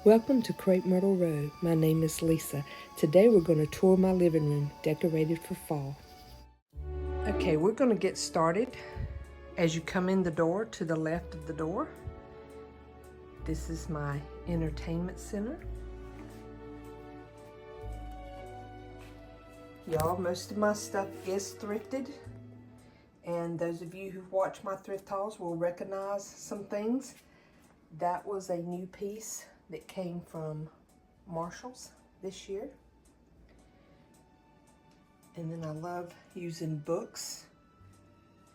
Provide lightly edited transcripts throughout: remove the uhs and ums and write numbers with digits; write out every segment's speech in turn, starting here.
Welcome to Crepe Myrtle Row. My name is Lisa. Today we're going to tour my living room, decorated for fall. Okay, we're going to get started. As you come in the door, to the left of the door, this is my entertainment center. Y'all, most of my stuff is thrifted. And those of you who've watched my thrift hauls will recognize some things. That was a new piece that came from Marshall's this year. And then I love using books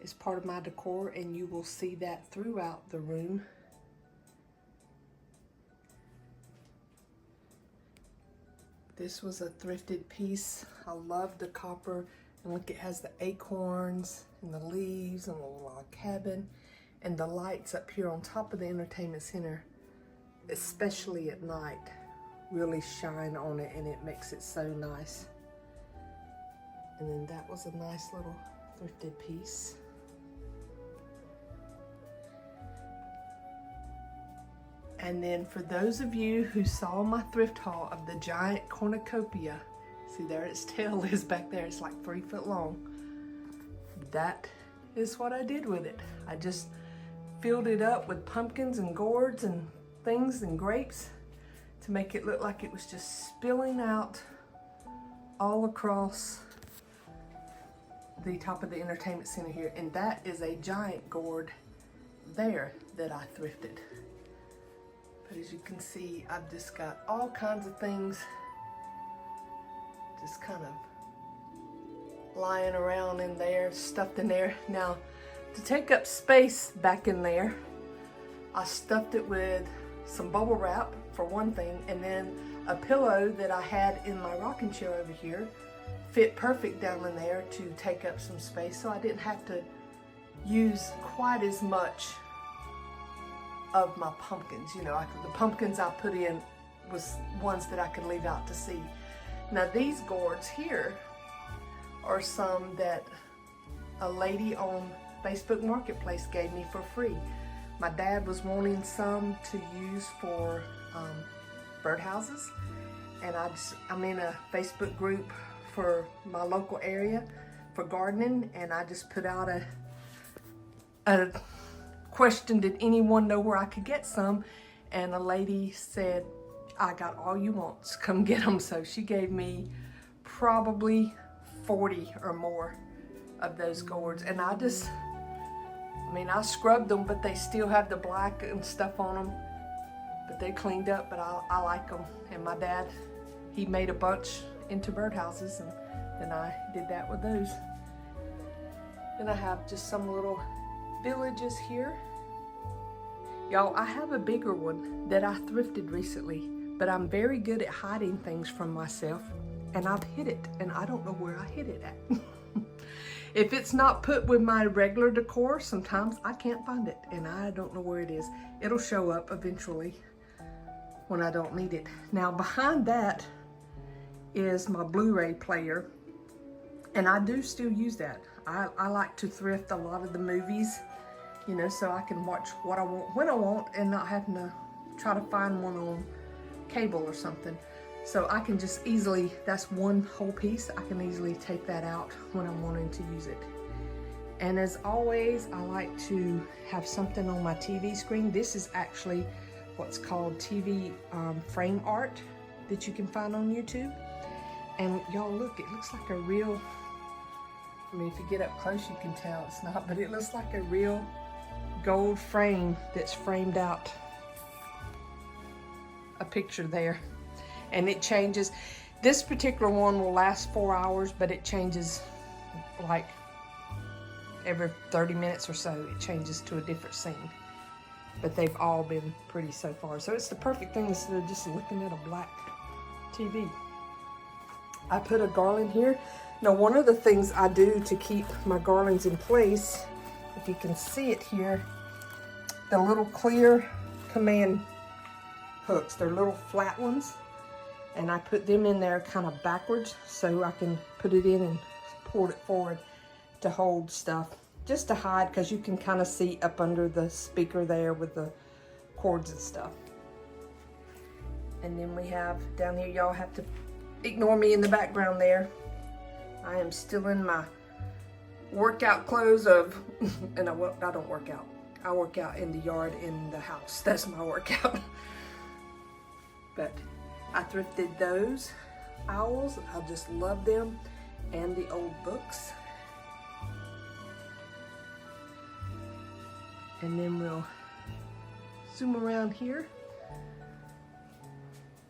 as part of my decor, and you will see that throughout the room. This was a thrifted piece. I love the copper, and look, it has the acorns and the leaves and a little log cabin, and the lights up here on top of the entertainment center, especially at night, really shine on it, and it makes it so nice. And then that was a nice little thrifted piece. And then for those of you who saw my thrift haul of the giant cornucopia, see there its tail is back there, it's like 3 foot long. That is what I did with it. I just filled it up with pumpkins and gourds and things and grapes to make it look like it was just spilling out all across the top of the entertainment center here. And that is a giant gourd there that I thrifted. But as you can see, I've just got all kinds of things just kind of lying around in there, stuffed in there. Now, to take up space back in there, I stuffed it with some bubble wrap for one thing, and then a pillow that I had in my rocking chair over here fit perfect down in there to take up some space, so I didn't have to use quite as much of my pumpkins. You know, the pumpkins I put in was ones that I could leave out to sea. Now these gourds here are some that a lady on Facebook Marketplace gave me for free. My dad was wanting some to use for birdhouses, and I'm in a Facebook group for my local area for gardening, and I just put out a question, did anyone know where I could get some? And a lady said, I got all you want, so come get them. So she gave me probably 40 or more of those gourds, and I scrubbed them, but they still have the black and stuff on them, but they cleaned up, but I like them. And my dad, he made a bunch into birdhouses, and then I did that with those. Then I have just some little villages here. Y'all, I have a bigger one that I thrifted recently, but I'm very good at hiding things from myself, and I've hid it, and I don't know where I hid it at. If it's not put with my regular decor, sometimes I can't find it, and I don't know where it is. It'll show up eventually when I don't need it. Now behind that is my Blu-ray player, and I do still use that. I like to thrift a lot of the movies, you know, so I can watch what I want when I want and not having to try to find one on cable or something. So I can just easily, that's one whole piece, I can easily take that out when I'm wanting to use it. And as always, I like to have something on my TV screen. This is actually what's called TV frame art that you can find on YouTube. And y'all look, it looks like a real, I mean, if you get up close you can tell it's not, but it looks like a real gold frame that's framed out a picture there. And it changes. This particular one will last 4 hours, but it changes like every 30 minutes or so. It changes to a different scene. But they've all been pretty so far. So it's the perfect thing instead of just looking at a black TV. I put a garland here. Now, one of the things I do to keep my garlands in place, if you can see it here, the little clear command hooks, they're little flat ones. And I put them in there kind of backwards so I can put it in and pull it forward to hold stuff. Just to hide, because you can kind of see up under the speaker there with the cords and stuff. And then we have down here, y'all have to ignore me in the background there. I am still in my workout clothes of, and I don't work out. I work out in the yard in the house. That's my workout. But I thrifted those owls. I just love them, and the old books. And then we'll zoom around here.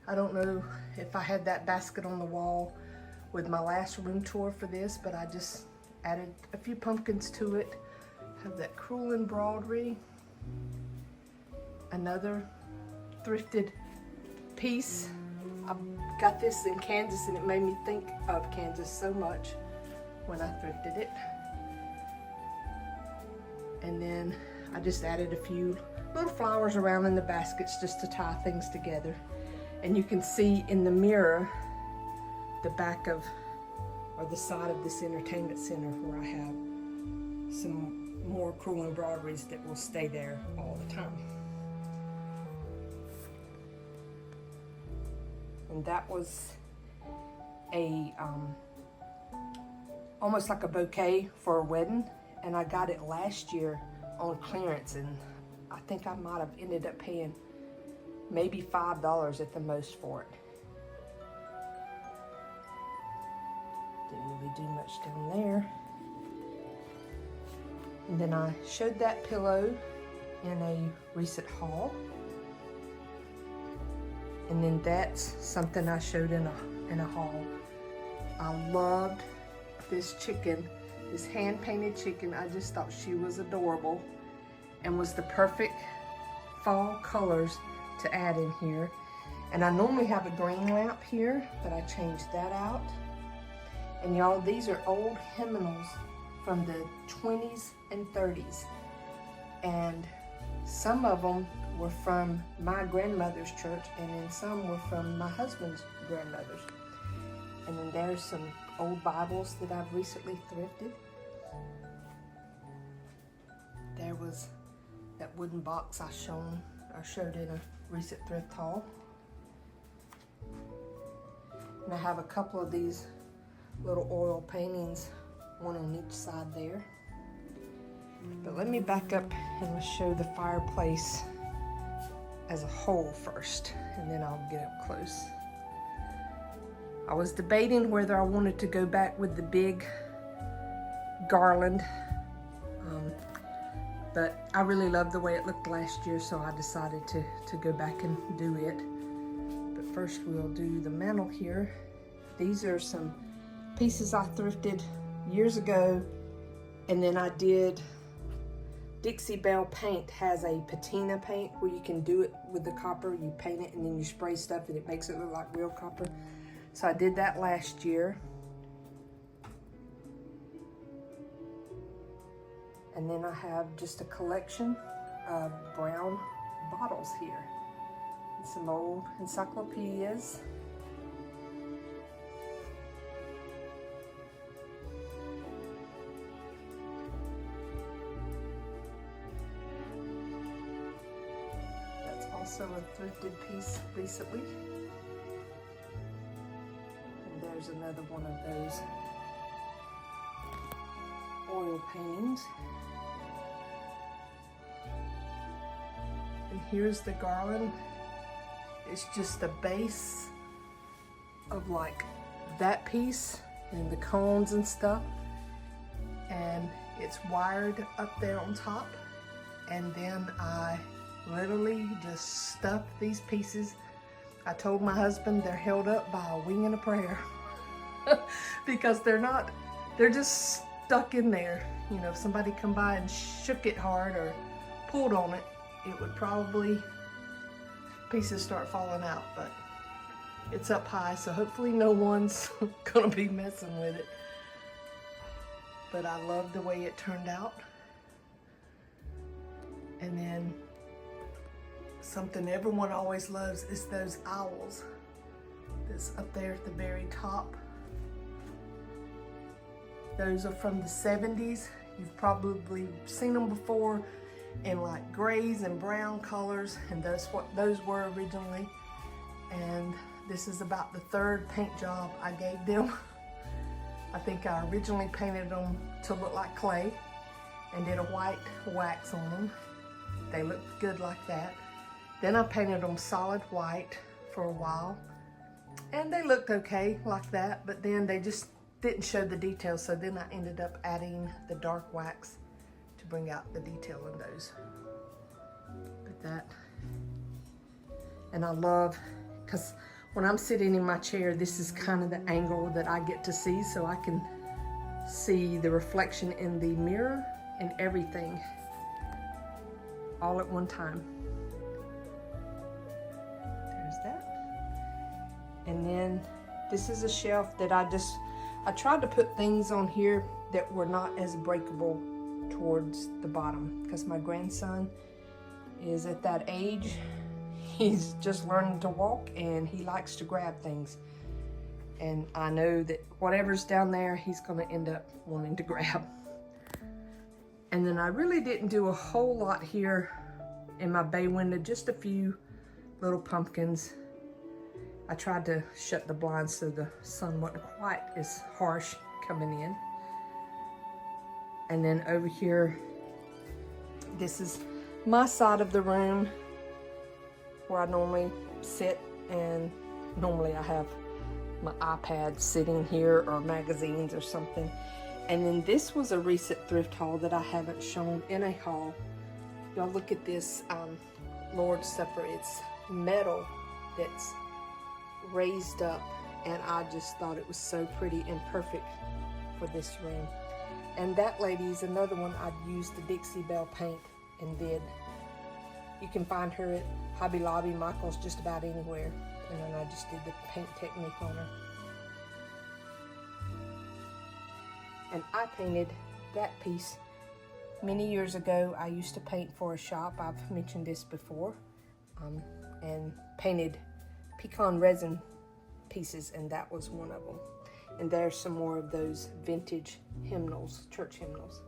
I don't know if I had that basket on the wall with my last room tour for this, but I just added a few pumpkins to it. Have that crewel embroidery. Another thrifted piece. I got this in Kansas and it made me think of Kansas so much when I thrifted it. And then I just added a few little flowers around in the baskets just to tie things together. And you can see in the mirror the back of, or the side of this entertainment center where I have some more crewel embroideries that will stay there all the time. And that was a, almost like a bouquet for a wedding. And I got it last year on clearance, and I think I might have ended up paying maybe $5 at the most for it. Didn't really do much down there. And then I showed that pillow in a recent haul. And then that's something I showed in a haul. I loved this chicken, this hand-painted chicken. I just thought she was adorable and was the perfect fall colors to add in here. And I normally have a green lamp here, but I changed that out. And y'all, these are old hymnals from the 20s and 30s. And some of them were from my grandmother's church, and then some were from my husband's grandmother's. And then there's some old Bibles that I've recently thrifted. There was that wooden box I showed in a recent thrift haul. And I have a couple of these little oil paintings, one on each side there. But let me back up and let's show the fireplace as a whole first, and then I'll get up close. I was debating whether I wanted to go back with the big garland, but I really loved the way it looked last year, so I decided to go back and do it. But first we'll do the mantel here. These are some pieces I thrifted years ago, and then I did Dixie Belle Paint has a patina paint where you can do it with the copper. You paint it and then you spray stuff and it makes it look like real copper. So I did that last year. And then I have just a collection of brown bottles here. And some old encyclopedias. Also a thrifted piece recently. And there's another one of those oil paintings. And here's the garland. It's just a base of like that piece and the cones and stuff. And it's wired up there on top. And then I literally just stuff these pieces. I told my husband they're held up by a wing and a prayer because they're just stuck in there. You know, if somebody come by and shook it hard or pulled on it, it would probably, pieces start falling out, but it's up high, so hopefully no one's gonna be messing with it. But I love the way it turned out. And then something everyone always loves is those owls that's up there at the very top. Those are from the 70s. You've probably seen them before in like grays and brown colors, and that's what those were originally. and this is about the third paint job I gave them. I think I originally painted them to look like clay and did a white wax on them. They looked good like that. Then I painted them solid white for a while, and they looked okay like that, but then they just didn't show the details, so then I ended up adding the dark wax to bring out the detail in those. But that, and I love, because when I'm sitting in my chair, this is kind of the angle that I get to see, so I can see the reflection in the mirror and everything all at one time. There's that. And then this is a shelf that I tried to put things on here that were not as breakable towards the bottom, because my grandson is at that age. He's just learning to walk and he likes to grab things. And I know that whatever's down there, he's gonna end up wanting to grab. And then I really didn't do a whole lot here in my bay window, just a few little pumpkins. I tried to shut the blinds so the sun wasn't quite as harsh coming in. And then over here, this is my side of the room where I normally sit, and normally I have my iPad sitting here or magazines or something. And then this was a recent thrift haul that I haven't shown in a haul. Y'all look at this Lord's Supper. It's metal that's raised up, and I just thought it was so pretty and perfect for this room. And that lady is another one I'd used the Dixie Belle paint and did. You can find her at Hobby Lobby, Michael's, just about anywhere. And then I just did the paint technique on her. And I painted that piece many years ago. I used to paint for a shop. I've mentioned this before. And painted pecan resin pieces, and that was one of them. And there's some more of those vintage hymnals, church hymnals.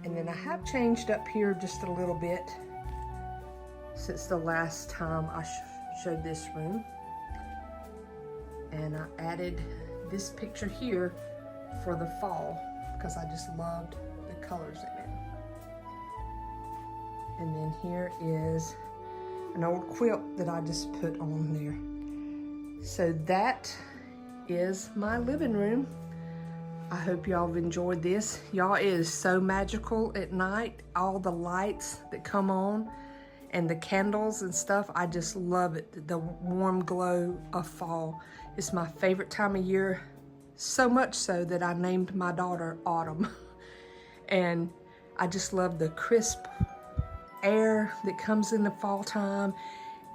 And then I have changed up here just a little bit since the last time I showed this room. And I added this picture here for the fall because I just loved the colors in it. And then here is an old quilt that I just put on there. So that is my living room. I hope y'all have enjoyed this. Y'all, it is so magical at night. All the lights that come on and the candles and stuff, I just love it. The warm glow of fall. It's my favorite time of year, so much so that I named my daughter Autumn. And I just love the crisp air that comes in the fall time,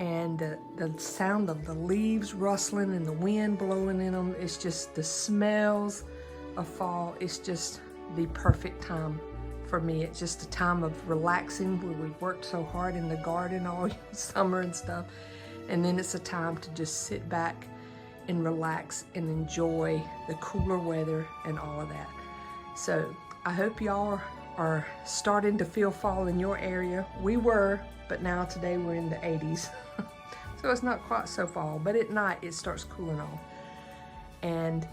and the sound of the leaves rustling and the wind blowing in them. It's just the smells of fall. It's just the perfect time for me. It's just a time of relaxing where we've worked so hard in the garden all summer and stuff, and then it's a time to just sit back and relax and enjoy the cooler weather and all of that. So I hope y'all are starting to feel fall in your area. We were, but now today we're in the 80s. So it's not quite so fall, but at night it starts cooling off. And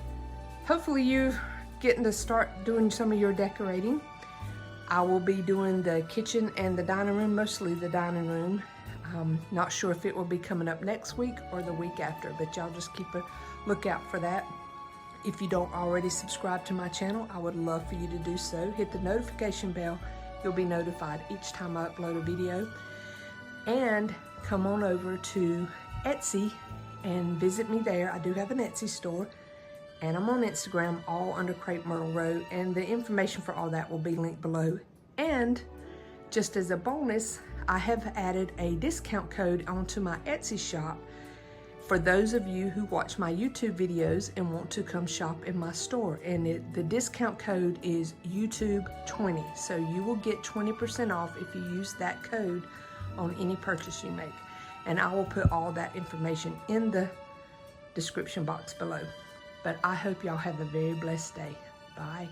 hopefully you getting to start doing some of your decorating. I will be doing the kitchen and the dining room, mostly the dining room. Not sure if it will be coming up next week or the week after, but y'all just keep a lookout for that. If you don't already subscribe to my channel, I would love for you to do so. Hit the notification bell. You'll be notified each time I upload a video. And come on over to Etsy and visit me there. I do have an Etsy store, and I'm on Instagram, all under Crepe Myrtle Row, and the information for all that will be linked below. And just as a bonus, I have added a discount code onto my Etsy shop for those of you who watch my YouTube videos and want to come shop in my store. And the discount code is YouTube20. So you will get 20% off if you use that code on any purchase you make. And I will put all that information in the description box below. But I hope y'all have a very blessed day. Bye.